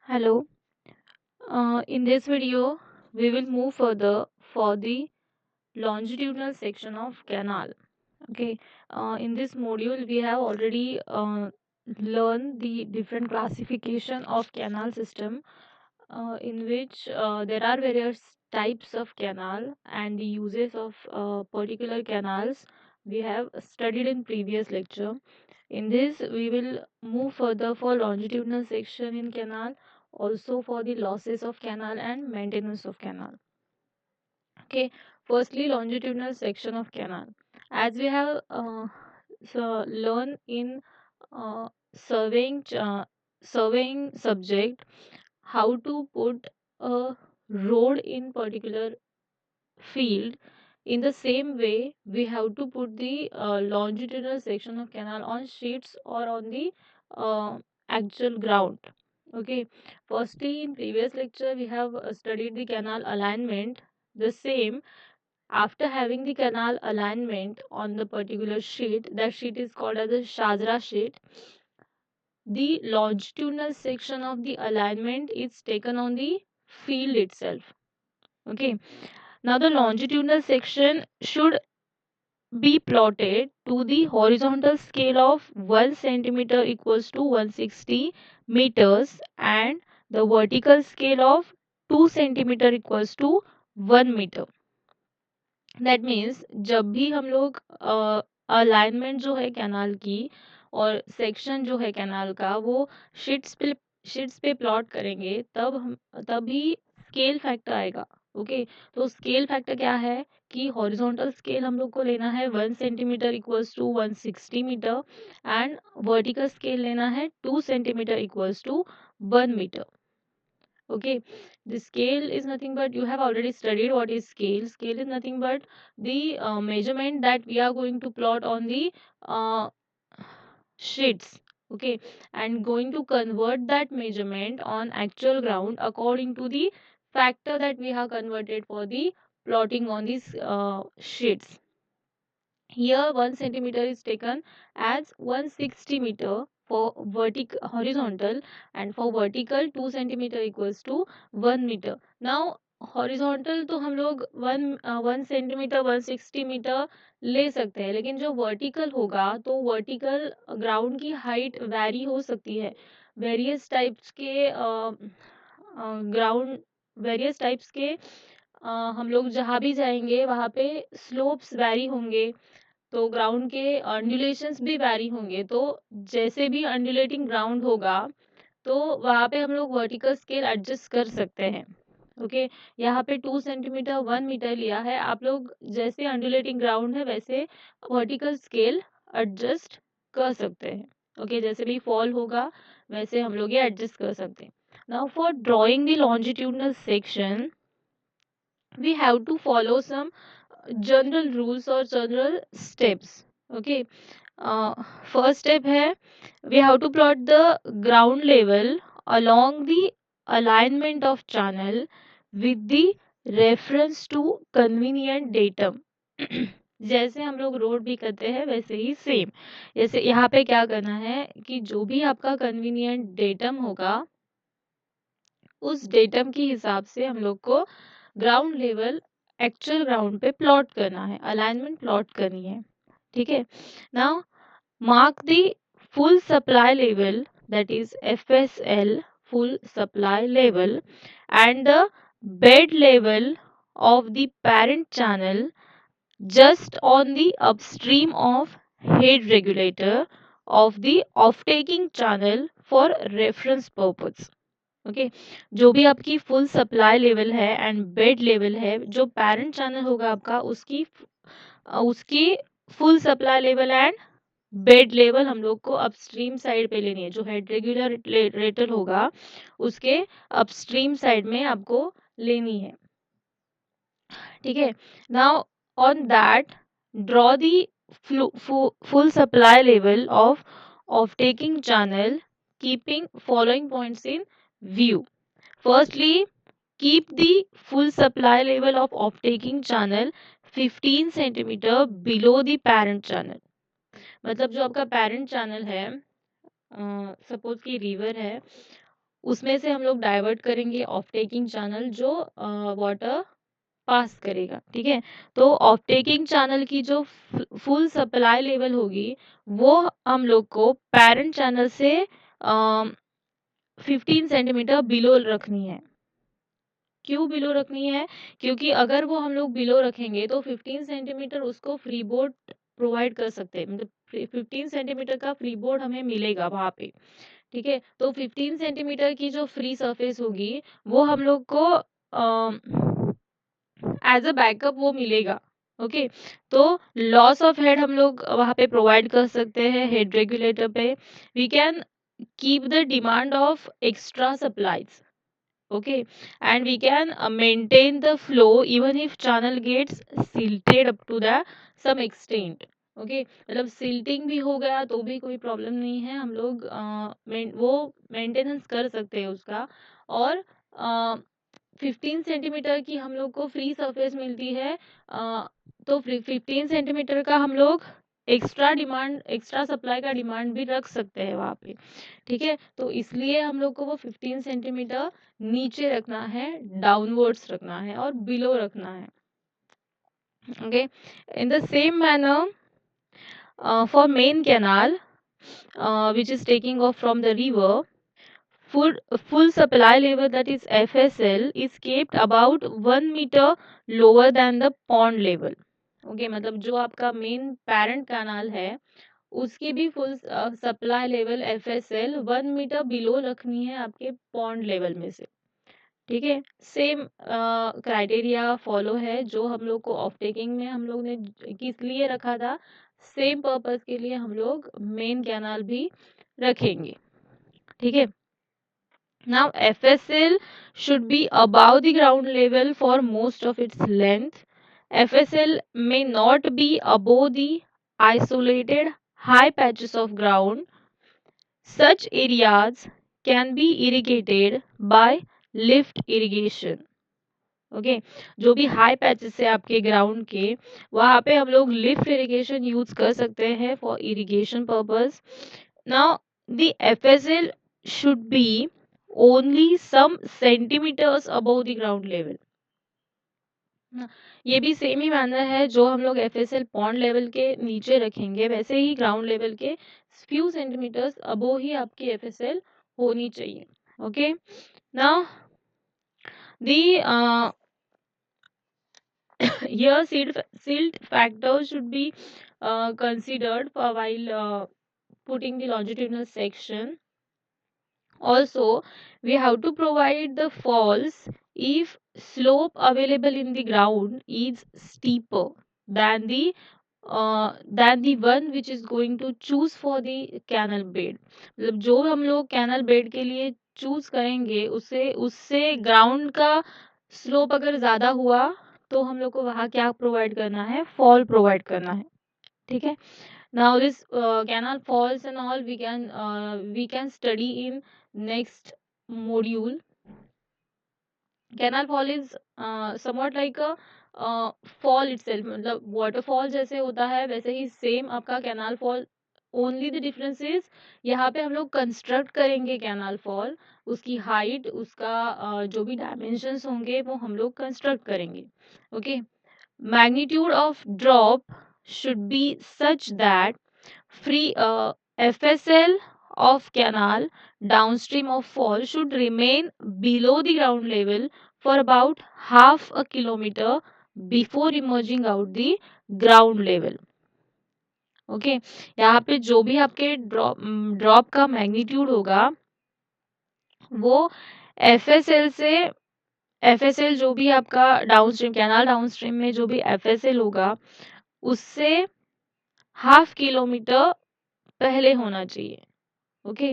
Hello. In this video, we will move further for the longitudinal section of canal. Okay. In this module, we have already learned the different classification of canal system, in which there are various types of canal and the uses of particular canals we have studied in previous lecture. In this, we will move further for longitudinal section in canal, also for the losses of canal and maintenance of canal. Okay, firstly, longitudinal section of canal. As we have learned in surveying subject, how to put a road in particular field. In the same way, we have to put the longitudinal section of canal on sheets or on the uh, actual ground. Okay, firstly, in previous lecture, we have studied the canal alignment. The same, after having the canal alignment on the particular sheet, that sheet is called as a Shajara sheet. The longitudinal section of the alignment is taken on the field itself. Okay, now the longitudinal section should be plotted to the horizontal scale of 1 centimeter equals to 160 meters and the vertical scale of 2 centimeter equals to 1 meter. That means जब भी हम लोग alignment जो है canal की और section जो है कैनाल का वो शीट्स पे प्लॉट करेंगे तभी स्केल फैक्टर आएगा. ओके, तो स्केल फैक्टर क्या है कि हॉरिजॉन्टल स्केल हम लोग को लेना है 1 centimetre equals to 160 metre and vertical scale लेना है 2 centimetre equals to 1 metre. Okay, the scale is nothing but you have already studied what is scale. Scale is nothing but the measurement that we are going to plot on the uh, sheets. Okay, and going to convert that measurement on actual ground according to the factor that we have converted for the plotting on these sheets. Here 1 centimeter is taken as 160 meter for vertical horizontal and for vertical 2 centimeter equals to 1 meter. Now horizontal तो हम लोग 1 centimetre 160 metre ले सकते हैं, लेकिन जो vertical होगा तो वर्टिकल ग्राउंड की हाइट वैरी हो सकती है. वेरियस टाइप्स के ग्राउंड वेरियस टाइप्स के हम लोग जहाँ भी जाएंगे वहाँ पे स्लोप्स वैरी होंगे, तो ग्राउंड के अंडुलेशंस भी वैरी होंगे. तो जैसे भी अंडुलेटिंग ग्राउंड होगा तो वहाँ पे हम लोग वर्टिकल स्केल एडजस्ट कर सकते हैं. ओके, यहाँ पे 2 सेंटीमीटर 1 मीटर लिया है. आप लोग जैसे अंडुलेटिंग ग्राउंड है वैसे वर्टिकल स्केल एडजस्ट कर सकते हैं. ओके, जैसे भी फॉल होगा वैसे हम लोग ये एडजस्ट कर सकते हैं. Now for drawing the longitudinal section we have to follow some general rules or general steps. Okay, uh, first step है we have to plot the ground level along the alignment of channel with the reference to convenient datum. जैसे हम लोग road भी करते हैं वैसे ही same. जैसे यहाँ पे क्या करना है कि जो भी आपका कन्वीनियंट डेटम होगा उस डेटम के हिसाब से हम लोग को ग्राउंड लेवल एक्चुअल ग्राउंड पे प्लॉट करना है, अलाइनमेंट प्लॉट करनी है. ठीक है, now mark the full supply level that is FSL full supply level and the bed level of the parent channel just on the upstream of head regulator of the off-taking channel for reference purpose. Okay, जो भी आपकी full supply level है and bed level है, जो parent channel होगा आपका उसकी full supply level and bed level हम लोग को अपस्ट्रीम साइड पे लेनी है. जो हेड रेगुलेटर होगा उसके अपस्ट्रीम साइड में आपको लेनी है. ठीक है, now on that draw the full supply level of taking channel keeping following points in view. Firstly, keep the full supply level of off-taking channel 15 centimeter below the parent channel. मतलब जो आपका parent channel है, suppose कि river है उसमें से हम लोग डाइवर्ट करेंगे ऑफ टेकिंग चैनल जो वाटर पास करेगा, ठीक है। तो ऑफ टेकिंग चैनल की जो फुल सप्लाई लेवल होगी वो हम लोग को पेरेंट चैनल से 15 सेंटीमीटर बिलो रखनी है। क्यों बिलो रखनी है? क्योंकि अगर वो हम लोग बिलो रखेंगे तो 15 सेंटीमीटर उसको फ्री बोर्ड प्रोवाइड कर सकते हैं, मतलब 15 सेंटीमीटर का फ्री बोर्ड हमें मिलेगा वहां पे, ठीक है। तो 15 सेंटीमीटर की जो फ्री सरफेस होगी वो हम लोग को एज अ बैकअप वो मिलेगा, ओके। तो लॉस ऑफ हेड हम लोग वहां पे प्रोवाइड कर सकते हैं हेड रेगुलेटर पे। We can keep the demand of extra supplies, okay, and we can maintain the flow even if channel gets silted up to the some extent, okay। मतलब silting भी हो गया तो भी कोई प्रॉब्लम नहीं है, हम लोग वो मेंटेनेंस कर सकते हैं उसका। और 15 सेंटीमीटर की हम लोग को फ्री सरफेस मिलती है, तो 15 सेंटीमीटर का हम लोग एक्स्ट्रा सप्लाई का डिमांड भी रख सकते हैं वहाँ पे, ठीक है। तो इसलिए हम लोग को वो 15 सेंटीमीटर नीचे रखना है, डाउनवर्ड्स रखना है और बिलो रखना है, okay. In the same manner for main canal which is taking off from the river, full supply level, that is FSL, is kept about 1 meter lower than the pond level, okay। मतलब जो आपका main parent canal है उसकी भी full supply level FSL 1 metre below रखनी है आपके pond level में से, ठीक है। सेम क्राइटेरिया फॉलो है जो हम लोग को ऑफ टेकिंग में हम लोग ने किस लिए रखा था, सेम पर्पस के लिए हम लोग मेन कैनाल भी रखेंगे, ठीक है। Now FSL should be above the ground level for most of its length. FSL may not be above the isolated high patches of ground. Such areas can be irrigated by lift irrigation, okay. जो भी high patches है आपके ground के वहां पे हम लोग lift irrigation use कर सकते हैं for irrigation purpose. Now the FSL should be only some centimetres above the ground level. ये भी सेम ही मैनर है, जो हम लोग FSL पॉन्ड लेवल के नीचे रखेंगे वैसे ही ग्राउंड लेवल के फ्यू सेंटीमीटर्स अबव ही आपकी FSL होनी चाहिए, okay. Now the here silt factor should be considered for while putting the longitudinal section. Also, we have to provide the falls if slope available in the ground is steeper than the one which is going to choose for the canal bed। मतलब जो हम लोग canal bed के लिए choose करेंगे उससे उससे ground का स्लोप अगर ज्यादा हुआ तो हम लोग को वहाँ क्या प्रोवाइड करना है, फॉल प्रोवाइड करना है, ठीक है। Now this canal falls and all we can study in next module। Canal fall is somewhat like a fall itself, मतलब वाटरफॉल जैसे होता है वैसे ही सेम आपका canal fall. Only the difference is यहाँ पे हम लोग कंस्ट्रक्ट करेंगे कैनाल फॉल, उसकी हाइट उसका जो भी डायमेंशंस होंगे वो हम लोग कंस्ट्रक्ट करेंगे, okay. Magnitude of drop should be such that free FSL of canal downstream of fall should remain below the ground level for about half a kilometer before emerging out the ground level, okay. यहाँ पे जो भी आपके drop का magnitude होगा वो FSL जो भी आपका डाउनस्ट्रीम कैनाल डाउनस्ट्रीम में जो भी FSL होगा उससे हाफ किलोमीटर पहले होना चाहिए, okay.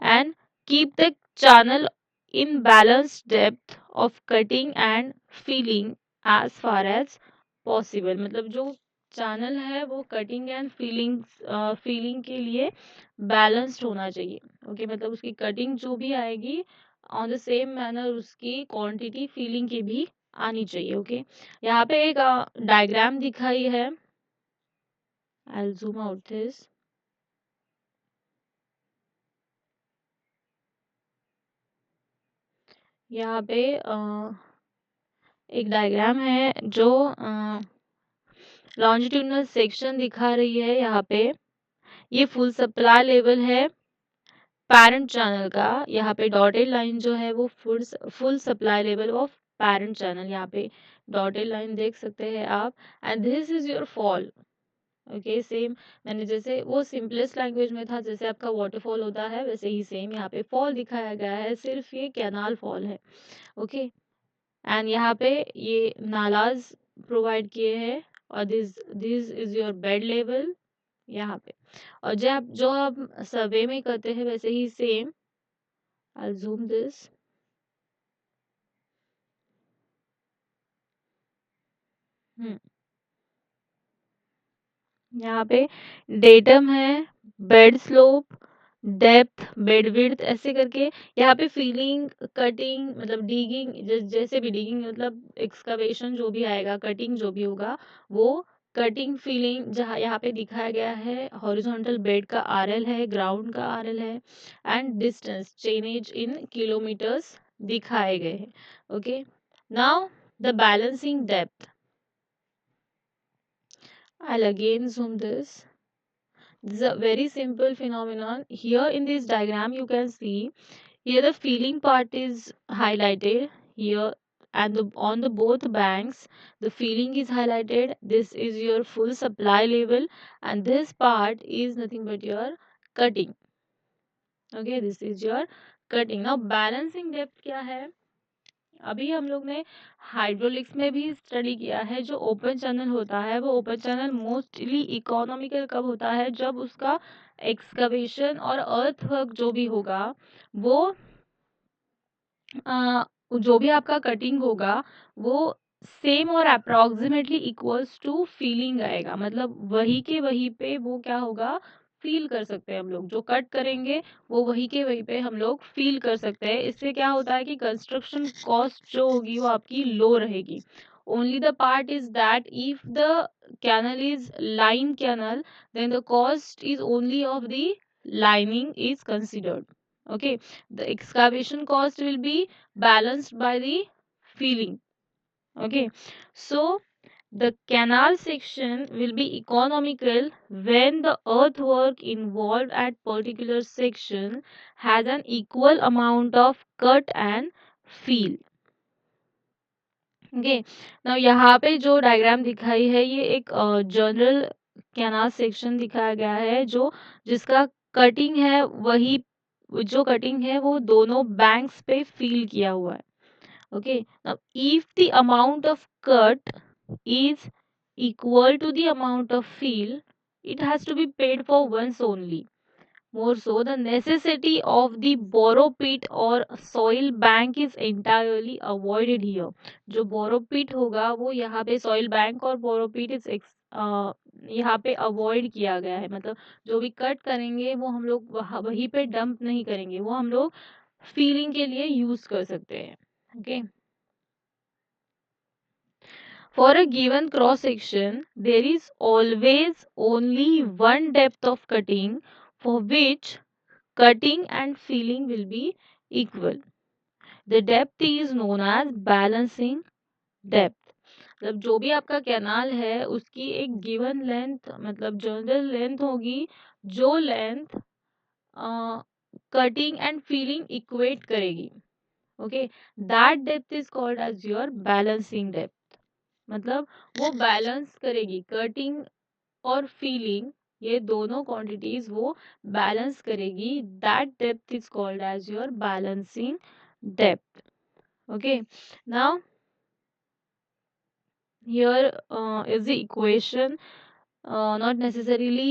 And keep the channel in balance depth of cutting and filling as far as possible. मतलब जो चैनल है वो कटिंग एंड फीलिंग के लिए बैलेंस्ड होना चाहिए, ओके। मतलब उसकी कटिंग जो भी आएगी ऑन द सेम मैनर उसकी क्वांटिटी फीलिंग की भी आनी चाहिए, ओके। यहाँ पे एक डायग्राम दिखाई है, I'll zoom out this। यहाँ पे एक डायग्राम है जो लॉन्जिट्यूडनल सेक्शन दिखा रही है यहाँ पे। ये फुल सप्लाई लेवल है पैरेंट चैनल का। यहाँ पे डॉटेड लाइन जो है वो full supply level of parent channel, यहाँ पे डॉटेड लाइन देख सकते हैं आप। And this is your fall. Okay, same मैंने जैसे वो सिंपलेस्ट लैंग्वेज में था, जैसे आपका वाटरफॉल होता है वैसे ही सेम यहाँ पे फॉल दिखाया गया है, सिर्फ ये कैनाल फॉल है। ओके, एंड यहाँ पे ये नालाज प्रोवाइड किए हैं और this this is your bed level यहाँ पे। और जो आप सर्वे में करते हैं वैसे ही सेम। I'll zoom this. यहाँ पे डेटम है, bed slope, depth, bed width, ऐसे करके यहाँ पे फीलिंग, कटिंग मतलब डिगिंग, जैसे भी डिगिंग मतलब एक्सकवेशन जो भी आएगा, कटिंग जो भी होगा वो कटिंग फीलिंग जहाँ यहाँ पे दिखाया गया है। हॉरिजॉन्टल बेड का आरएल है, ग्राउंड का आरएल है and distance chainage in kilometres दिखाए गए हैं। Okay, now the balancing depth. I'll again zoom this. This is a very simple phenomenon. Here in this diagram, you can see here the feeling part is highlighted here, and on the both banks, the feeling is highlighted. This is your full supply level, and this part is nothing but your cutting. Okay, this is your cutting. Now balancing depth क्या है? अभी हम लोग ने hydraulics में भी study किया है। जो ओपन चैनल होता है वो ओपन चैनल मोस्टली इकोनॉमिकल कब होता है? जब उसका एक्सकवेशन और अर्थ वर्क जो भी होगा वो जो भी आपका कटिंग होगा वो सेम और अप्रॉक्सीमेटली इक्वल्स टू फीलिंग आएगा। मतलब वही के वही पे वो क्या होगा, फील कर सकते हैं हम लोग। जो कट करेंगे वो वही के वही पे हम लोग फील कर सकते हैं। इससे क्या होता है कि कंस्ट्रक्शन कॉस्ट जो होगी वो आपकी लो रहेगी। Only the part is that if the canal is line canal, then the cost is only of the lining is considered. Okay, the excavation cost will be balanced by the filling. Okay, so the canal section will be economical when the earthwork involved at particular section has an equal amount of cut and fill. Okay, now यहाँ पे जो diagram दिखाई है ये एक general canal section दिखाया गया है, जो जिसका कटिंग है वही, जो कटिंग है वो दोनों बैंक्स पे फील किया हुआ है। Okay, now if the amount of cut is equal to the amount of fill, it has to be paid for once only. More so, the necessity of the borrow pit or soil bank is entirely avoided here. जो borrow pit होगा वो यहाँ पे soil bank और borrow pit is यहाँ पे avoid किया गया है। मतलब जो भी कट करेंगे वो हम लोग वहीं पे डंप नहीं करेंगे, वो हम लोग फीलिंग के लिए यूज कर सकते हैं। Okay, for a given cross section, there is always only one depth of cutting for which cutting and filling will be equal. The depth is known as balancing depth. मतलब जो भी आपका canal है उसकी एक गिवन लेंथ मतलब general length होगी, जो length cutting and filling equate करेगी। Okay, that depth is called as your balancing depth. मतलब वो बैलेंस करेगी कटिंग और फीलिंग, ये दोनों क्वांटिटीज वो बैलेंस करेगी। That depth is called as your balancing depth. Okay, now here is the equation. Not necessarily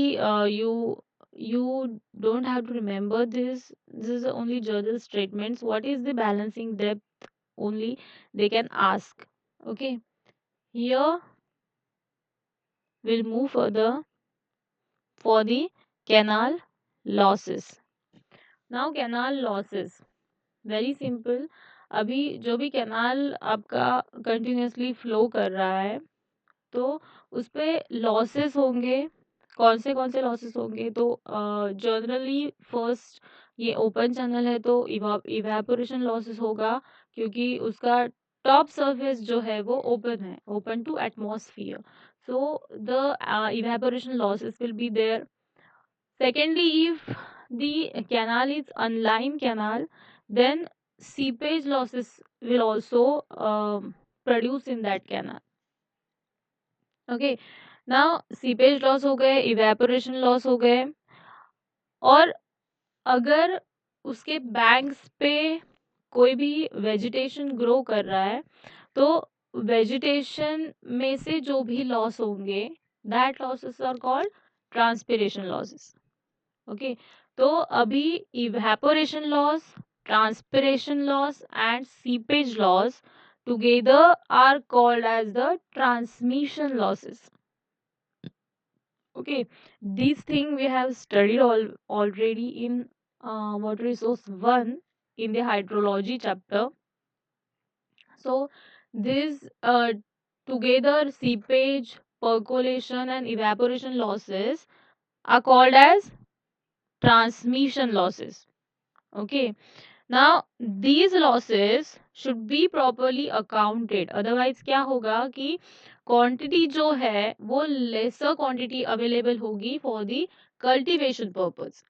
you don't have to remember this. This is only general statements. What is the balancing depth only they can ask. Okay, here we'll move further for the canal losses. Now canal losses, very simple. अभी जो भी canal आपका continuously flow कर रहा है तो उस पे लॉसेस होंगे। कौन से लॉसेस होंगे? तो जनरली फर्स्ट ये ओपन चैनल है तो इवेपोरेशन लॉसेस होगा, क्योंकि उसका टॉप सरफेस जो है वो ओपन है, open to atmosphere, so the evaporation losses will be there. Secondly, if the canal is unlined canal, then seepage losses will also produce in that canal. Okay, now seepage loss हो गए, evaporation loss हो गए, और अगर उसके banks पे कोई भी वेजिटेशन ग्रो कर रहा है तो वेजिटेशन में से जो भी लॉस होंगे, that losses are called transpiration losses. Okay, तो अभी evaporation loss, transpiration loss and seepage loss together are called as the transmission losses. Okay, these thing we have studied already in water resource 1 in the hydrology chapter. So this together seepage, percolation and evaporation losses are called as transmission losses. Okay, now these losses should be properly accounted, otherwise क्या होगा कि quantity जो है वो laser quantity available होगी for the cultivation purpose.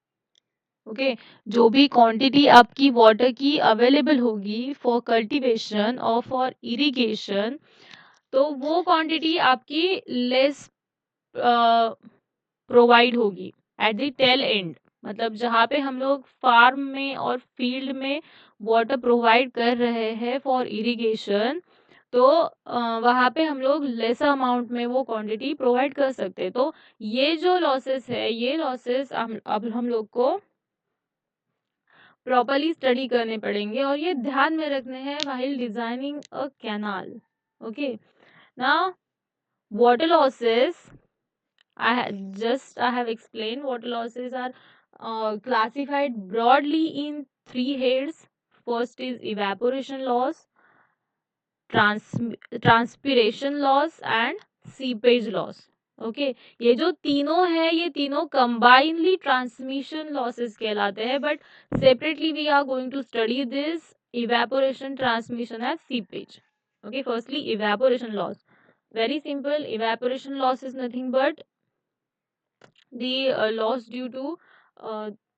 Okay, जो भी quantity आपकी वाटर की अवेलेबल होगी फॉर कल्टीवेशन और फॉर इरिगेशन, तो वो क्वांटिटी आपकी लेस प्रोवाइड होगी एट द टेल एंड. मतलब जहाँ पे हम लोग फार्म में और फील्ड में वाटर प्रोवाइड कर रहे हैं फॉर इरिगेशन, तो वहाँ पे हम लोग लेस अमाउंट में वो क्वांटिटी प्रोवाइड कर सकते हैं. तो ये जो लॉसेस है, ये लॉसेस अब हम लोग को प्रॉपर्ली स्टडी करने पड़ेंगे और ये ध्यान में रखने हैं while designing a canal. Okay, now water losses, I have explained water losses are classified broadly in 3 heads. First is evaporation loss, transpiration loss and seepage loss. Okay, ये जो तीनों है, ये तीनों कंबाइनली ट्रांसमिशन लॉसेस कहलाते हैं, but separately we are going to study this evaporation, transmission and seepage. Okay, firstly evaporation loss. very simple, evaporation loss is nothing but the loss due to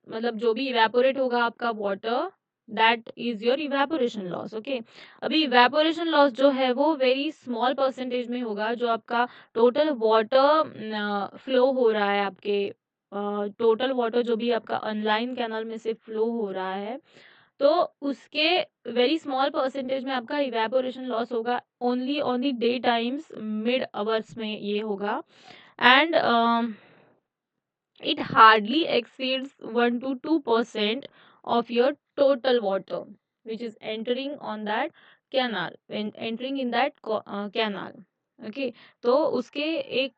मतलब जो भी इवेपोरेट होगा आपका water, that is your evaporation loss. Okay, अभी evaporation loss जो है वो very small percentage में होगा. जो आपका टोटल वाटर फ्लो हो रहा है, आपके टोटल वाटर जो भी आपका अनलाइन कैनल में से फ्लो हो रहा है, तो उसके वेरी स्मॉल परसेंटेज में आपका इवेपोरेशन लॉस होगा. Only on the day times, mid hours में ये होगा. And it hardly exceeds 1 to 2% of your total water which is entering on that canal, when entering in that canal. Okay, तो उसके 1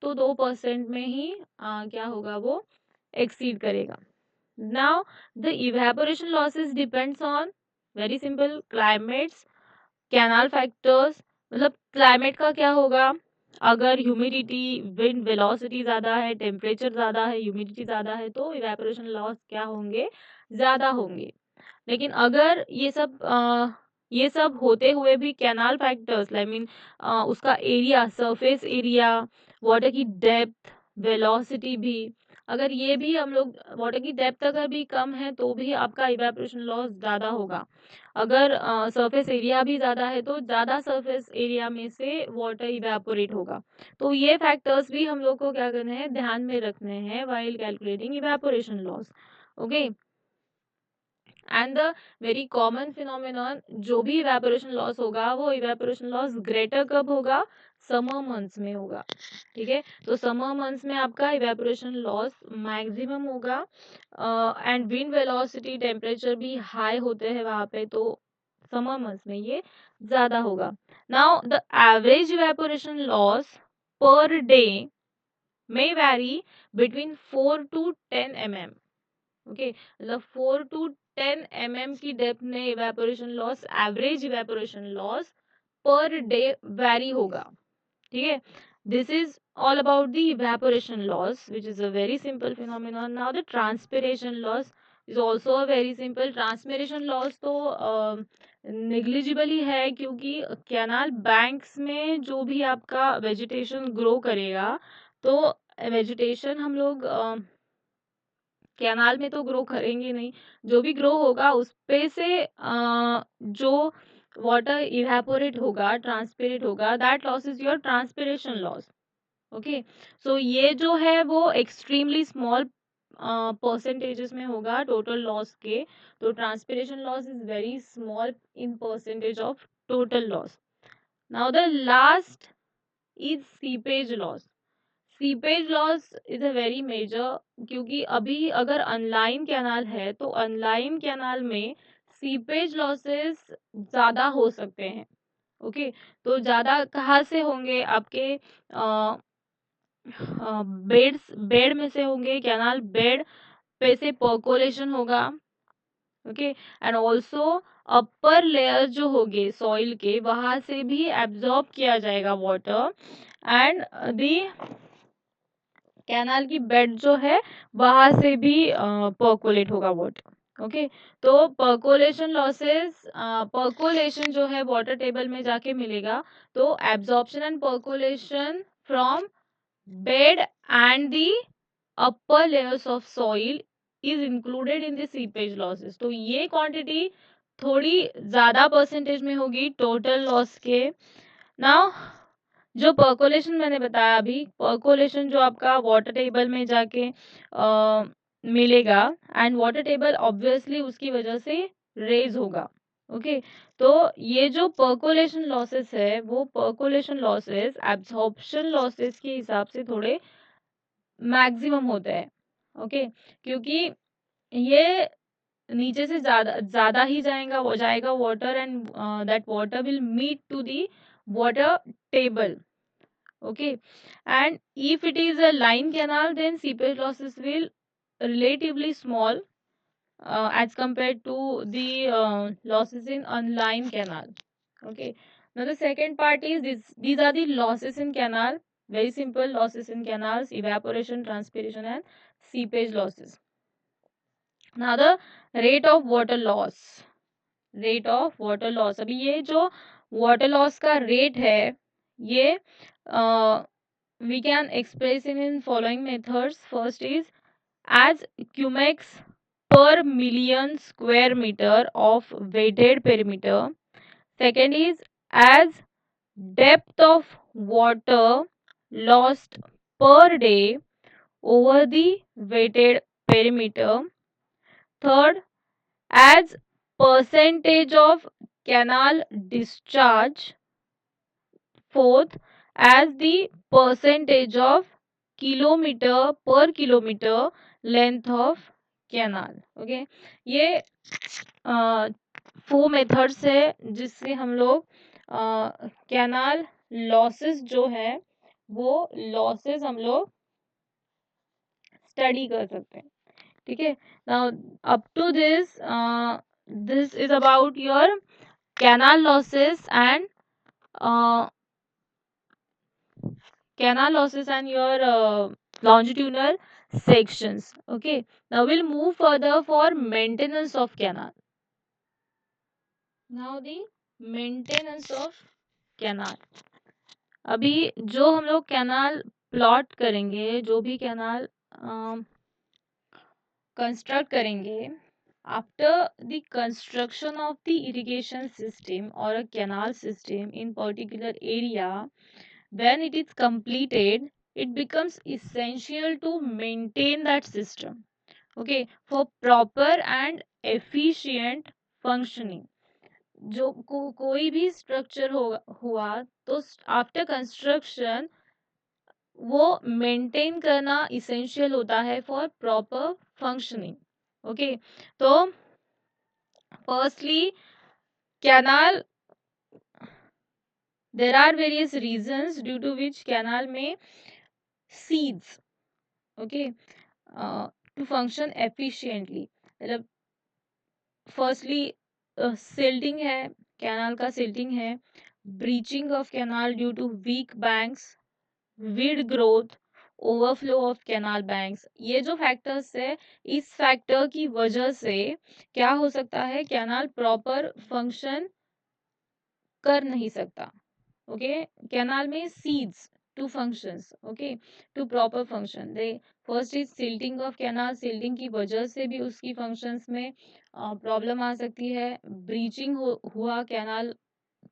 to 2% में ही क्या होगा, वो exceed करेगा. Now the evaporation losses depends on very simple climates, canal factors. मतलब climate का क्या होगा, अगर ह्यूमिडिटी, विंड वेलोसिटी ज़्यादा है, टेम्परेचर ज़्यादा है, ह्यूमिडिटी ज़्यादा है, तो इवेपोरेशन लॉस क्या होंगे, ज़्यादा होंगे. लेकिन अगर ये सब होते हुए भी कैनाल फैक्टर्स, आई मीन उसका एरिया, सरफेस एरिया, वाटर की डेप्थ, वेलोसिटी भी, अगर ये भी हम लोग, वाटर की डेप्थ अगर भी कम है तो भी आपका इवेपोरेशन लॉस ज़्यादा होगा. अगर सरफेस एरिया भी ज़्यादा है तो ज़्यादा सरफेस एरिया में से वाटर इवेपोरेट होगा. तो ये फैक्टर्स भी हम लोग को क्या करने हैं, ध्यान में रखने हैं while calculating evaporation loss. Okay, and the very common phenomenon, जो भी इवेपोरेशन लॉस होगा वो इवेपोरेशन लॉस ग्रेटर कब होगा, समर मंथ्स में होगा. ठीक है, तो समर मंथ्स में आपका इवेपोरेशन लॉस मैक्सिमम होगा. एंड विंड वेलोसिटी, टेम्परेचर भी हाई होते हैं वहाँ पे, तो समर मंथ्स में ये ज़्यादा होगा. Now the average evaporation loss per day may vary between 4 to 10 mm. Okay, मतलब 4 to 10 mm की डेप्थ में evaporation loss, average evaporation loss per day vary होगा. ठीक है, this is all about the evaporation loss which is a very simple phenomenon. Now the transpiration loss, is also a very simple. Transpiration loss तो negligible ही है, क्योंकि canal banks में जो भी आपका वेजिटेशन ग्रो करेगा, तो वेजिटेशन हम लोग कैनाल में तो ग्रो करेंगे नहीं, जो भी ग्रो होगा उस पे से जो वाटर इवेपोरेट होगा, ट्रांसपिरेट होगा, that loss is your transpiration loss. Okay, so ये जो है वो एक्सट्रीमली स्मॉल परसेंटेजेस में होगा टोटल लॉस के। तो transpiration loss is very small in percentage of total loss. Now the last is seepage loss. Seepage loss is a very major, क्योंकि अभी अगर अनलाइन कैनाल है तो अनलाइन कैनाल में सीपेज लॉसेस ज़्यादा हो सकते हैं। ओके, तो ज़्यादा कहाँ से होंगे? आपके बेड में से होंगे, कैनाल बेड पे से पर्कोलेशन होगा। Okay, and also upper layer जो होंगे सॉइल के, वहां से भी एब्जॉर्ब किया जाएगा वाटर, एंड दी कैनाल की बेड जो है वहां से भी पर्कोलेट होगा वाटर। ओके, तो पर्कोलेशन लॉसेस, पर्कोलेशन जो है वाटर टेबल में जाके मिलेगा, तो absorption and percolation from bed and the upper layers of soil is included in the seepage losses। तो ये क्वांटिटी थोड़ी ज़्यादा परसेंटेज में होगी टोटल लॉस के। नाउ जो पर्कोलेशन मैंने बताया अभी, पर्कोलेशन जो आपका वाटर टेबल में जाके मिलेगा, एंड वाटर टेबल ऑब्वियसली उसकी वजह से रेज होगा। ओके, तो ये जो पर्कोलेशन लॉसेस है, वो पर्कोलेशन लॉसेस एब्जॉर्प्शन लॉसेस के हिसाब से थोड़े मैक्सिमम होता है। ओके, क्योंकि ये नीचे से ज़्यादा ही जाएगा water, and that water will meet to the water table. Okay, and if it is a line canal, then seepage losses will relatively small as compared to the losses in unlined canal. Okay, now the second part is this: these are the losses in canal. Very simple losses in canals: evaporation, transpiration, and seepage losses. Now the rate of water loss. Rate of water loss, अभी ये जो water loss का rate है, ये we can express it in following methods. First is as cumex per million square meter of weighted perimeter. Second is as depth of water lost per day over the weighted perimeter. Third, as percentage of canal discharge. Fourth, as the percentage of kilometre पर kilometre length of canal. Okay, ये 4 methods है जिससे हम लोग canal losses जो है वो losses हम लोग स्टडी कर सकते हैं। ठीक है, now up to this is about your canal losses and your longitudinal sections. Okay, now we'll move further for maintenance of canal. Now the maintenance of canal. अभी जो हम लोग कैनाल प्लॉट करेंगे, जो भी कैनाल कंस्ट्रक्ट करेंगे, after the construction of the irrigation system or a canal system in particular area, when it is completed, it becomes essential to maintain that system, okay, for proper and efficient functioning। जो कोई भी structure हुआ तो after construction वो maintain करना essential होता है for proper functioning. Okay, तो firstly canal, there are various reasons due to which canal may cease, okay, to function efficiently। मतलब फर्स्टली सिल्टिंग है, कैनाल का सिल्टिंग है, breaching of canal due to weak banks, weed growth, overflow of canal banks, ये जो factors है, इस factor की वजह से क्या हो सकता है, कैनाल प्रॉपर फंक्शन कर नहीं सकता। ओके, कैनाल में seeds to functions, okay, to proper function दे। First is silting of canal, silting की वजह से भी उसकी फंक्शंस में प्रॉब्लम आ सकती है। ब्रीचिंग हुआ कैनाल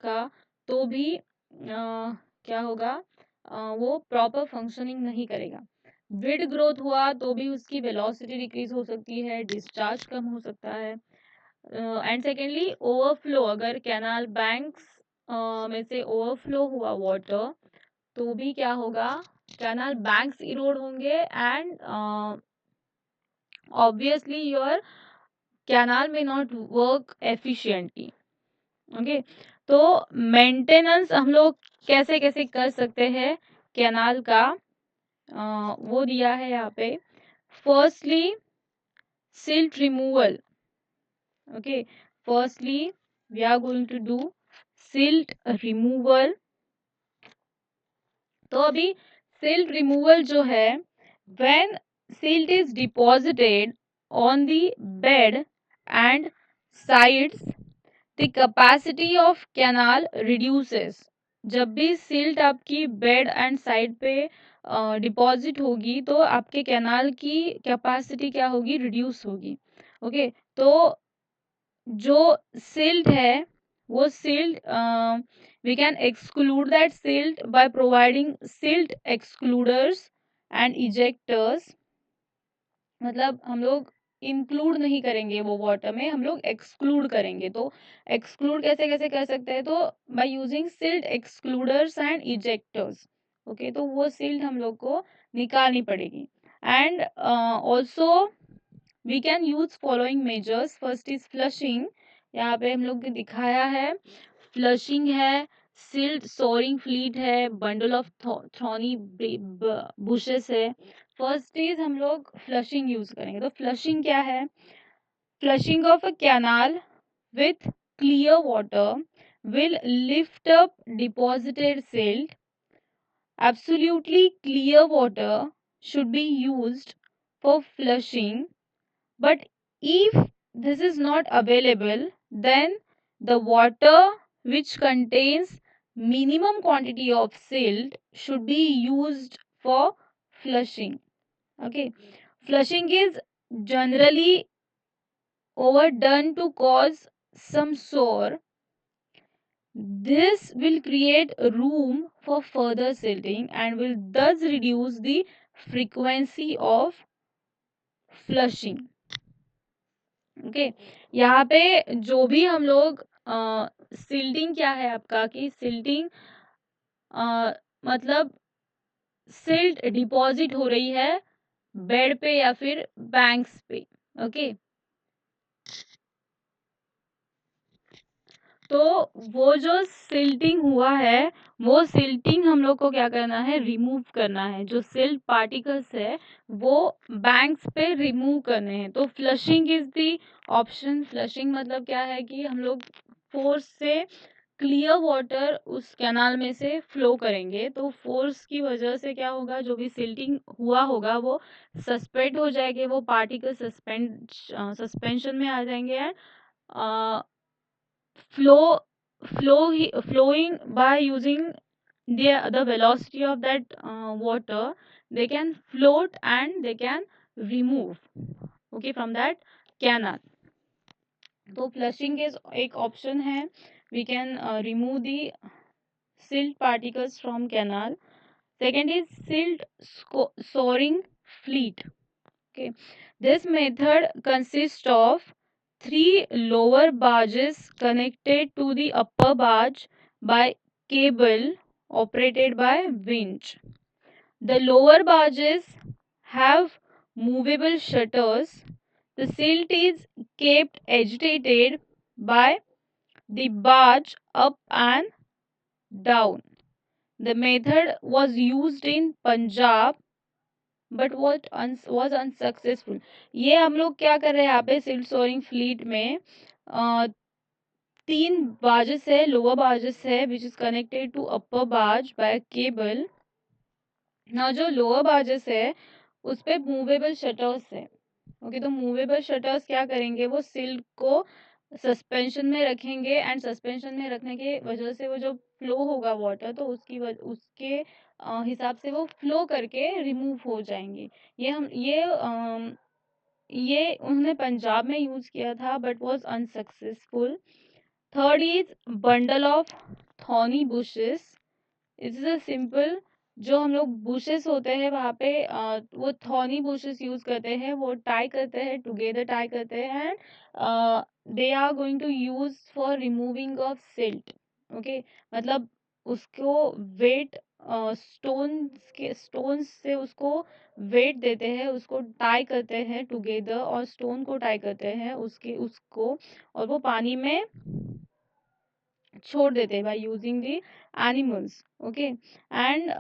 का तो भी क्या होगा, वो प्रॉपर फंक्शनिंग नहीं करेगा। विड ग्रोथ हुआ तो भी उसकी वेलोसिटी डिक्रीज हो सकती है, डिस्चार्ज कम हो सकता है। एंड सेकेंडली ओवरफ्लो, अगर कैनाल बैंक्स में से ओवरफ्लो हुआ वाटर तो भी क्या होगा, कैनाल बैंक्स इरोड होंगे एंड ऑब्वियसली योर कैनाल में नॉट वर्क एफिशिएंटली। ओके, तो मेंटेनेंस हम लोग कैसे कैसे कर सकते हैं कैनाल का, वो दिया है यहाँ पे। Firstly silt removal, okay, firstly we are going to do silt removal। तो अभी silt removal जो है, when silt is deposited on the bed and sides, the capacity of canal reduces। जब भी सिल्ट आपकी बेड एंड साइड पे deposit होगी तो आपके कैनाल की कैपेसिटी क्या होगी, रिड्यूस होगी। ओके, तो जो सिल्ट है वो silt we can exclude that silt by providing silt excluders and ejectors. मतलब हम लोग इंक्लूड नहीं करेंगे वो वाटर में, हम लोग एक्सक्लूड करेंगे। तो एक्सक्लूड कैसे कैसे कर सकते हैं, तो by using silt excluders and ejectors. Okay, तो वो सिल्ट हम लोग को निकालनी पड़ेगी। And also we can use following measures. First is flushing, यहाँ पे हम लोग ने दिखाया है, फ्लशिंग है, सिल्ट सोरिंग फ्लीट है, बंडल ऑफ थॉर्नी बुशेस है। फर्स्ट इज हम लोग फ्लशिंग यूज करेंगे। तो फ्लशिंग क्या है, flushing of a canal with clear water will lift up deposited silt. Absolutely clear water should be used for flushing. But if this is not available, then the water which contains minimum quantity of silt should be used for flushing. Okay, flushing is generally overdone to cause some sore. This will create room for further silting and will thus reduce the frequency of flushing. Okay, यहाँ पे जो भी हम लोग silting क्या है आपका, कि सिल्टिंग मतलब सिल्ट डिपॉजिट हो रही है बेड पे या फिर बैंक्स पे। ओके, तो वो जो सिल्टिंग हुआ है, वो सिल्टिंग हम लोग को क्या करना है, रिमूव करना है। जो सिल्ट पार्टिकल्स है वो बैंक्स पे रिमूव करने हैं। तो flushing is the option. Flushing मतलब क्या है कि हम लोग फोर्स से क्लियर वाटर उस कैनाल में से फ्लो करेंगे। तो फोर्स की वजह से क्या होगा, जो भी सिल्टिंग हुआ होगा वो सस्पेंड हो जाएंगे, वो पार्टिकल सस्पेंशन में आ जाएंगे and flow flowing by using the velocity of that water, they can float and they can remove, okay, from that canal. तो फ्लशिंग के एक ऑप्शन है, we can remove the silt particles from canal. Second is silt soaring fleet. Okay, this method consists of three lower barges connected to the upper barge by cable operated by winch. The lower barges have movable shutters. The silt is kept agitated by the barge up and down. The method was used in Punjab but was unsuccessful. ये हम लोग क्या कर रहे हैं यहाँ पे, silt soaring fleet में 3 बार्जेस है, लोअर बार्जेस है which is connected to upper barge by cable ना जो लोअर बार्जेस है उस पे मूवेबल शटर्स है। ओके, तो मूवेबल शटर्स क्या करेंगे, वो सिल्क को सस्पेंशन में रखेंगे एंड सस्पेंशन में रखने के वजह से वो जो फ्लो होगा वाटर, तो उसके हिसाब से वो फ्लो करके रिमूव हो जाएंगे। ये उन्होंने पंजाब में यूज किया था but was unsuccessful. Third is bundle of thorny bushes. It's a simple, जो हम लोग बुशेस होते हैं वहाँ पे वो थॉर्नी बुशेस यूज करते हैं, वो टाई करते हैं, टुगेदर टाई करते हैं, they are going to use for removing of silt. Okay, मतलब उसको वेट स्टोन्स से उसको वेट देते हैं, उसको टाई करते हैं टुगेदर और स्टोन को टाई करते हैं उसको, और वो पानी में छोड़ देते हैं by using the animals. Okay, and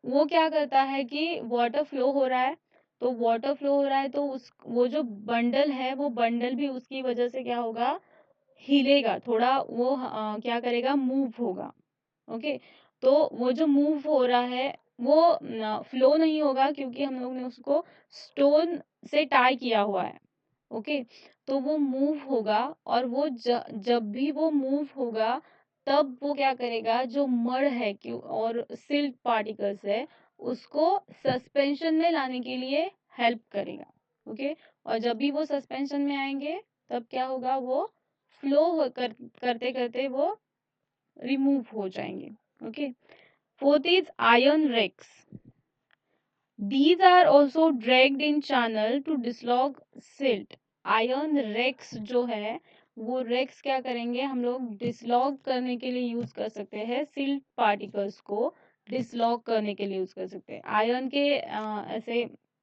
वो क्या करता है कि वाटर फ्लो हो रहा है, तो वाटर फ्लो हो रहा है तो उस वो जो बंडल है वो बंडल भी उसकी वजह से क्या होगा, हिलेगा थोड़ा, वो क्या करेगा, मूव होगा। ओके, तो वो जो मूव हो रहा है वो फ्लो नहीं होगा क्योंकि हम लोग ने उसको स्टोन से टाई किया हुआ है। ओके, तो वो मूव होगा, और वो जब भी वो मूव होगा तब वो क्या करेगा, जो मड है कि और सिल्क पार्टिकल्स है उसको सस्पेंशन में लाने के लिए हेल्प करेगा। ओके, और जब भी वो सस्पेंशन में आएंगे तब क्या होगा, वो करते करते वो रिमूव हो जाएंगे। Okay, fourth is iron racks. These are also dragged in channel to dislodge silt. Iron racks जो है वो रेक्स क्या करेंगे, हम लोग डिसलॉग करने के लिए यूज कर सकते हैं, सिल्ट पार्टिकल्स को डिसलॉग करने के लिए यूज कर सकते हैं। आयरन के ऐसे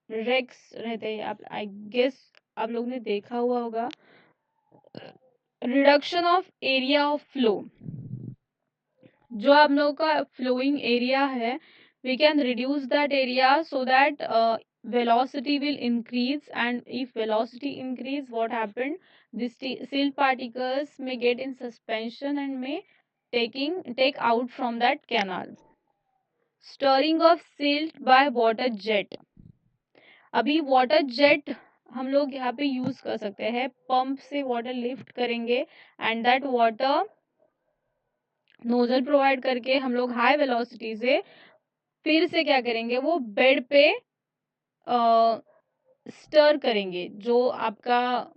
रेक्स रहते हैं, आप आई गेस आप लोग ने देखा हुआ होगा। Reduction of area of flow, जो आप लोगों का फ्लोइंग एरिया है, we can reduce that area so that velocity will increase, and if velocity increase, what happened, this silt particles may get in suspension and may take out from that canal. Stirring of silt by water jet. अभी water jet हम लोग यहाँ पे use कर सकते हैं, pump से water lift करेंगे and that water nozzle provide करके हम लोग हाई वेलोसिटी से फिर से क्या करेंगे, वो बेड पे स्टर करेंगे, जो आपका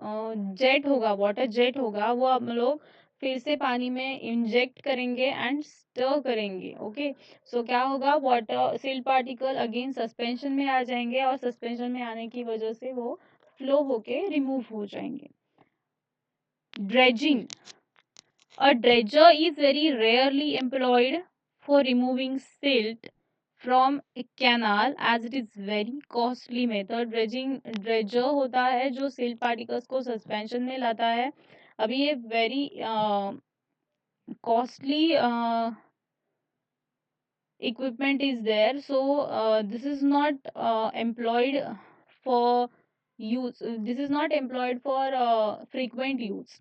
जेट होगा, वाटर जेट होगा, वो हम लोग फिर से पानी में इंजेक्ट करेंगे एंड स्टर करेंगे। ओके, सो क्या होगा, water silt particle again suspension में आ जाएंगे और सस्पेंशन में आने की वजह से वो फ्लो होके रिमूव हो जाएंगे। Dredging. A dredger is very rarely employed for removing silt from a canal as it is very costly method. Dredger होता है जो सिल्ट पार्टिकल्स को सस्पेंशन में लाता है। अभी ये very costly equipment is there, so this is not employed for use. This is not employed for frequent use.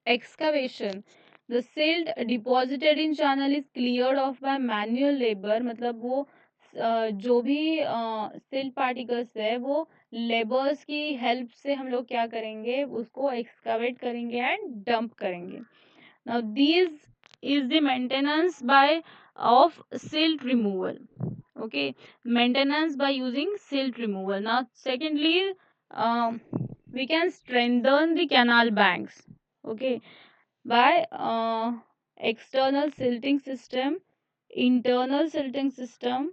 Excavation. The silt deposited in channel is cleared off by manual labor. मतलब वो जो भी silt particles है वो labours की help से हम लोग क्या करेंगे, उसको एक्सकावेट करेंगे एंड डंप करेंगे। Now these is the maintenance by of silt removal. Okay, maintenance by using silt removal. Now secondly, um, we can strengthen the canal banks. Okay, by external silting system, internal silting system,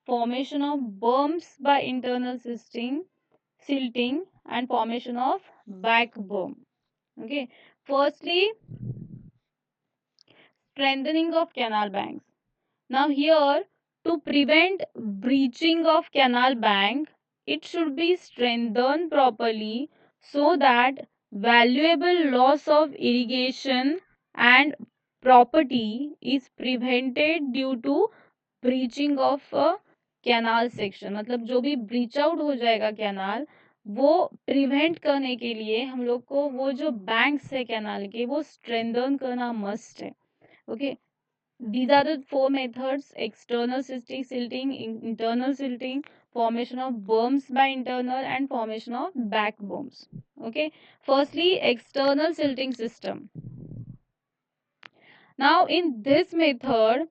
formation of berms by internal silting and formation of back berm. Okay, firstly, strengthening of canal banks. Now here, to prevent breaching of canal bank, it should be strengthened properly so that valuable loss of irrigation and property is prevented due to breaching of a canal section. मतलब जो भी breach out हो जाएगा canal, वो prevent करने के लिए हम लोग को वो जो बैंक्स है कैनाल के वो स्ट्रेंथन करना मस्ट है। Okay, These are the four methods: external silting, internal silting, formation of berms by internal, and formation of back berms. Okay. Firstly, external silting system. Now, in this method,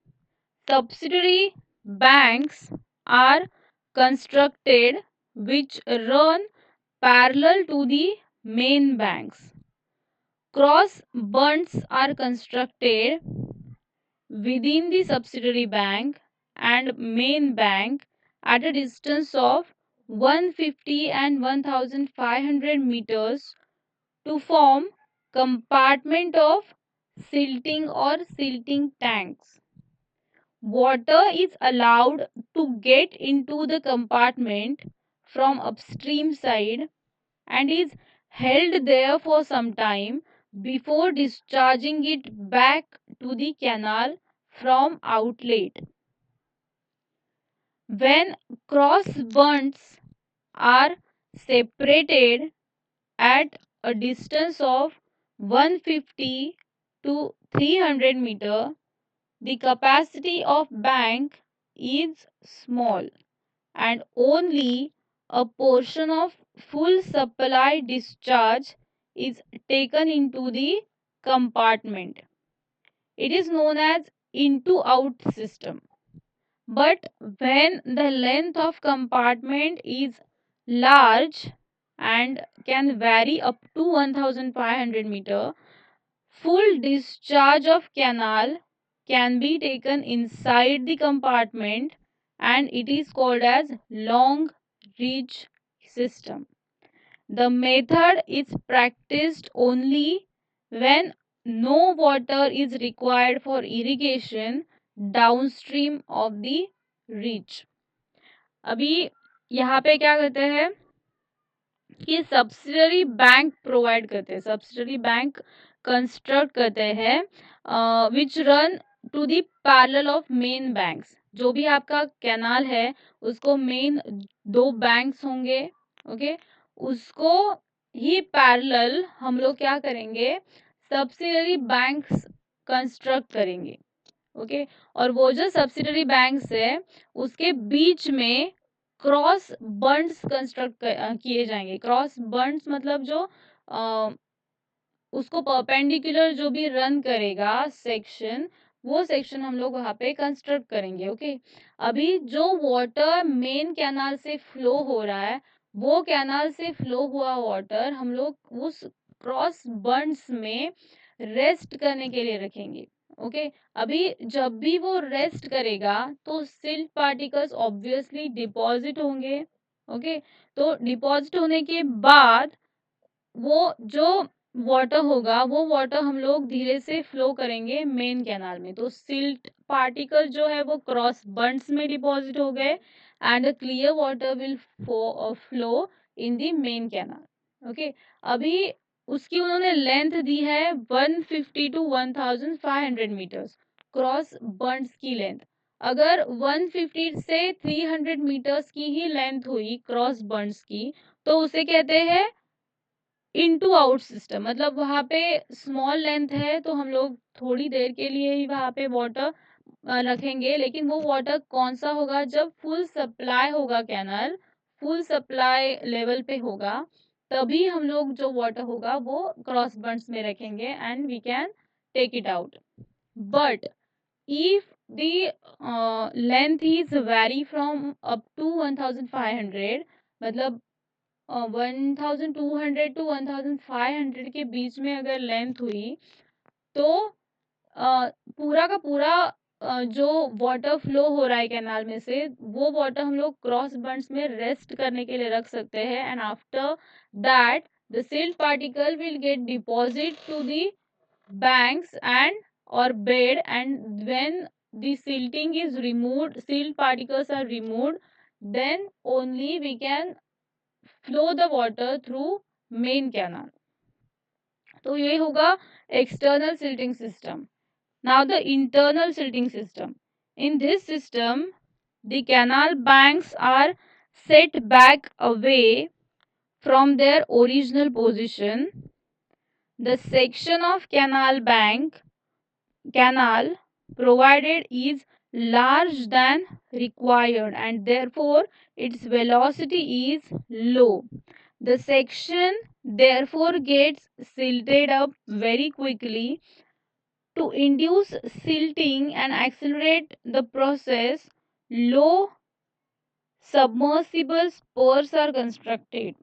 subsidiary banks are constructed which run parallel to the main banks. Cross bunds are constructed within the subsidiary bank and main bank at a distance of 150 and 1500 meters to form compartment of silting or silting tanks. Water is allowed to get into the compartment from upstream side and is held there for some time before discharging it back to the canal from outlet. When cross bunds are separated at a distance of 150 to 300 meter, the capacity of bank is small and only a portion of full supply discharge is taken into the compartment. It is known as into out system. But when the length of compartment is large and can vary up to 1500 meter, full discharge of canal can be taken inside the compartment and it is called as long reach system. The method is practiced only when no water is required for irrigation downstream of the reach. अभी यहाँ पे क्या करते हैं कि subsidiary bank provide करते हैं, subsidiary bank construct करते हैं which run to the parallel of main banks. जो भी आपका कैनाल है उसको मेन दो बैंक्स होंगे. ओके. उसको ही पैरेलल हम लोग क्या करेंगे, सब्सिडरी बैंक्स कंस्ट्रक्ट करेंगे. ओके. और वो जो सब्सिडरी बैंक्स है उसके बीच में क्रॉस बंड्स कंस्ट्रक्ट किए जाएंगे. क्रॉस बंड्स मतलब जो उसको परपेंडिकुलर जो भी रन करेगा सेक्शन, वो सेक्शन हम लोग वहां पे कंस्ट्रक्ट करेंगे. ओके. अभी जो वाटर मेन कैनाल से फ्लो हो रहा है, वो कैनाल से फ्लो हुआ वाटर हम लोग उस क्रॉस बंड्स में रेस्ट करने के लिए रखेंगे. ओके. अभी जब भी वो रेस्ट करेगा तो सिल्ट पार्टिकल्स ऑब्वियसली डिपॉजिट होंगे. ओके. तो डिपॉजिट होने के बाद वो जो वाटर होगा वो वाटर हम लोग धीरे से फ्लो करेंगे मेन कैनाल में. तो सिल्ट पार्टिकल जो है वो क्रॉस बंड्स में डिपॉजिट हो गए and clear water will flow in the main canal. Okay. अभी उसकी उन्होंने लेंथ दी है 150 टू 1500 मीटर्स क्रॉस बंड्स की लेंथ. अगर 150 से 300 मीटर्स की ही लेंथ हुई क्रॉस बंड्स की तो उसे कहते हैं इनटू आउट सिस्टम. मतलब वहां पे स्मॉल लेंथ है तो हम लोग थोड़ी देर के लिए ही वहां पे वाटर रखेंगे, लेकिन वो वाटर कौन सा होगा, जब फुल सप्लाई होगा, कैनल फुल सप्लाई लेवल पे होगा तभी हम लोग जो वाटर होगा वो क्रॉस बंड्स में रखेंगे and we can take it out. But if the length is very from up to 1500, मतलब 1200 टू 1500 के बीच में अगर लेंथ हुई तो पूरा का पूरा जो वाटर फ्लो हो रहा है कैनाल में से वो वाटर हम लोग क्रॉस बंड्स में रेस्ट करने के लिए रख सकते हैं and after that the silt particle will get deposit to the banks and or bed, and when the silting is removed, silt particles are removed, then only we can flow the water through main canal. तो ये होगा external silting system. Now the internal silting system. In this system, the canal banks are set back away from their original position. The section of canal provided is large than required and therefore its velocity is low. The section therefore gets silted up very quickly. To induce silting and accelerate the process, low submersible spurs are constructed.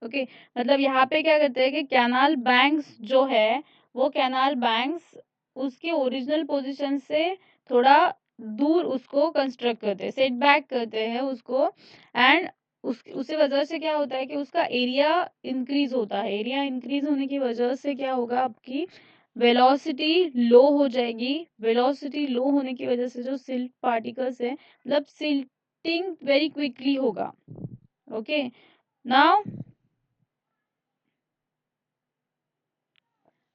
Okay मतलब यहाँ पे क्या करते हैं कि canal banks जो है वो कैनाल बैंक्स उसके ओरिजिनल पोजीशन से थोड़ा दूर उसको कंस्ट्रक्ट करते हैं, सेट बैक करते हैं उसको एंड उसी वजह से क्या होता है कि उसका एरिया इंक्रीज होता है। एरिया इंक्रीज होने की वजह से क्या होगा, आपकी वेलोसिटी लो हो जाएगी। वेलोसिटी लो होने की वजह से जो सिल्ट पार्टिकल्स है मतलब सिल्टिंग वेरी क्विकली होगा। Okay now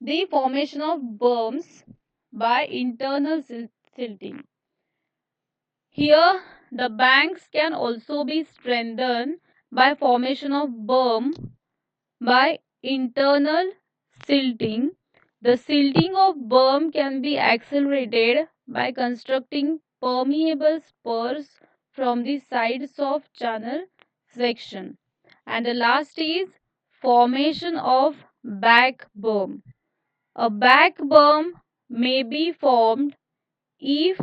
the formation of berms by internal silting. Here, the banks can also be strengthened by formation of berm by internal silting. The silting of berm can be accelerated by constructing permeable spurs from the sides of channel section. And the last is formation of back berm. A back berm may be formed if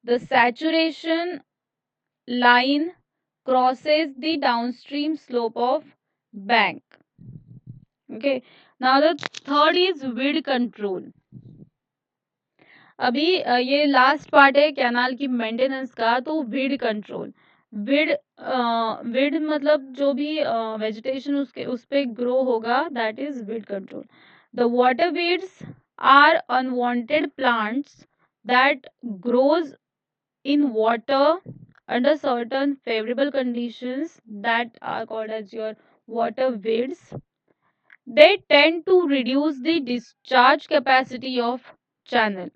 the saturation line crosses the downstream slope of bank. Okay. Now the third is weed control. अभी ये last part है canal की maintenance का। तो weed control, weed weed मतलब जो भी vegetation उसके उस पे ग्रो होगा, that is weed control. The water weeds are unwanted plants that grows in water under certain favorable conditions that are called as your water weeds. They tend to reduce the discharge capacity of channel.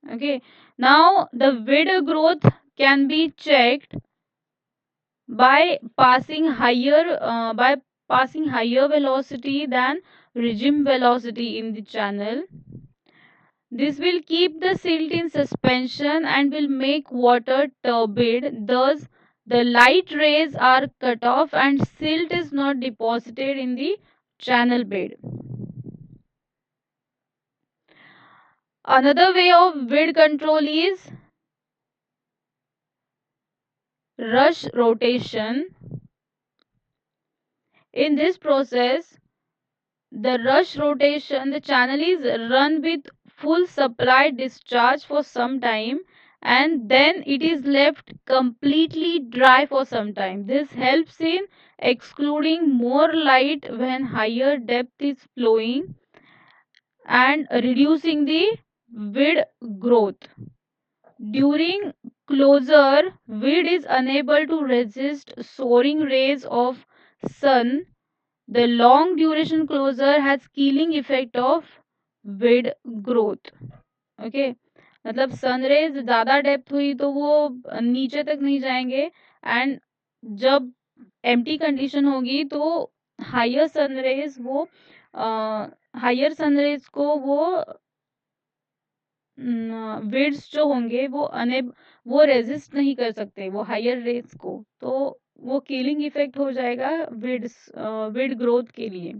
Okay, now the weed growth can be checked by passing higher velocity than regime velocity in the channel. This will keep the silt in suspension and will make water turbid. Thus, the light rays are cut off and silt is not deposited in the channel bed. Another way of weed control is rush rotation. In this process, the rush rotation, the channel is run with full supply discharge for some time and then it is left completely dry for some time. This helps in excluding more light when higher depth is flowing and reducing the weed growth. During closure, weed is unable to resist soaring rays of sun. The long duration closure has killing effect of weed growth. Okay मतलब sun rays ज़्यादा depth हुई तो वो नीचे तक नहीं जाएंगे and जब एम्प्टी कंडीशन होगी तो हायर सनरेज वो हायर सनरेज को वो वेड्स जो होंगे वो रेजिस्ट नहीं कर सकते वो हायर रेज को, तो वो किलिंग इफेक्ट हो जाएगा वीड ग्रोथ के लिए।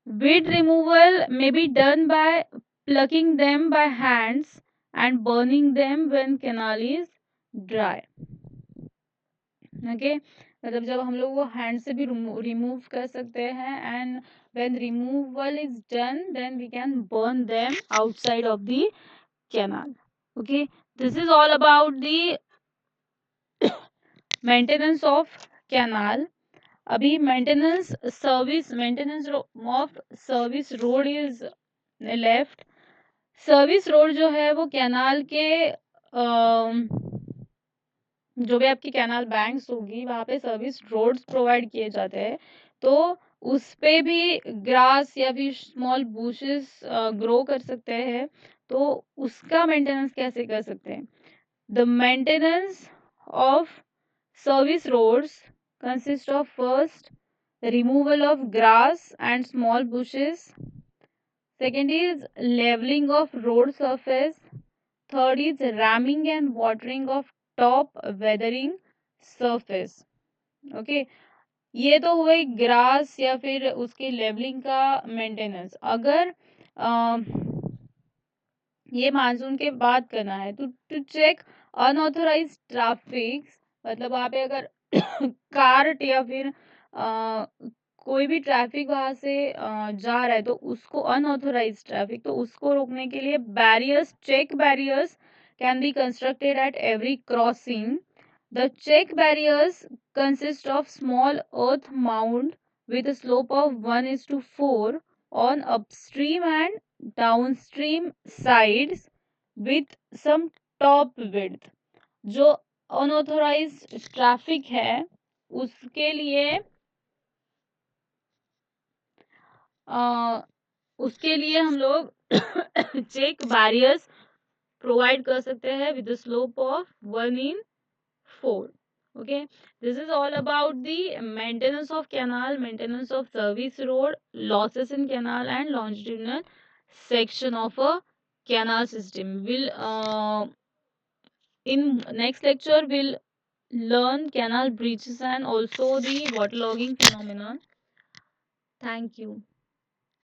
Weed removal may be done by plucking them by hands and burning them when canal is dry. Okay, मतलब जब हम लोग वो हैंड से भी रिमूव कर सकते हैं and when removal is done then we can burn them outside of the canal. Okay, this is all about the maintenance of canal. अभी maintenance of service road is left. Service road जो है वो canal के जो भी आपकी canal banks होगी वहाँ पे सर्विस रोड्स प्रोवाइड किए जाते हैं, तो उस पे भी ग्रास या फिर स्मॉल बुशेस ग्रो कर सकते हैं। तो उसका मेंटेनेंस कैसे कर सकते हैं? The maintenance of service roads consist of first removal of grass and small bushes, Second is leveling of road surface. Third is ramming and watering of top weathering surface. Okay, ये तो हुए grass या फिर उसके levelling का maintenance. अगर ये monsoon के बाद करना है टू चेक अनऑथोराइज ट्रैफिक, मतलब वहाँ पे अगर कार्ट या फिर कोई भी ट्रैफिक वहां से जा रहा है तो उसको अनऑथोराइज ट्रैफिक, तो उसको रोकने के लिए barriers, check barriers can be constructed at every crossing. The check barriers consist of small earth mound with a slope of 1:4 on upstream and downstream sides with some top width। जो unauthorised traffic है उसके लिए अ, उसके लिए हम लोग check barriers provide कर सकते हैं with slope of 1:4। okay, this is all about the maintenance of canal, maintenance of service road, losses in canal and longitudinal section of a canal system. Will in next lecture we'll learn canal breaches and also the waterlogging phenomenon. Thank you.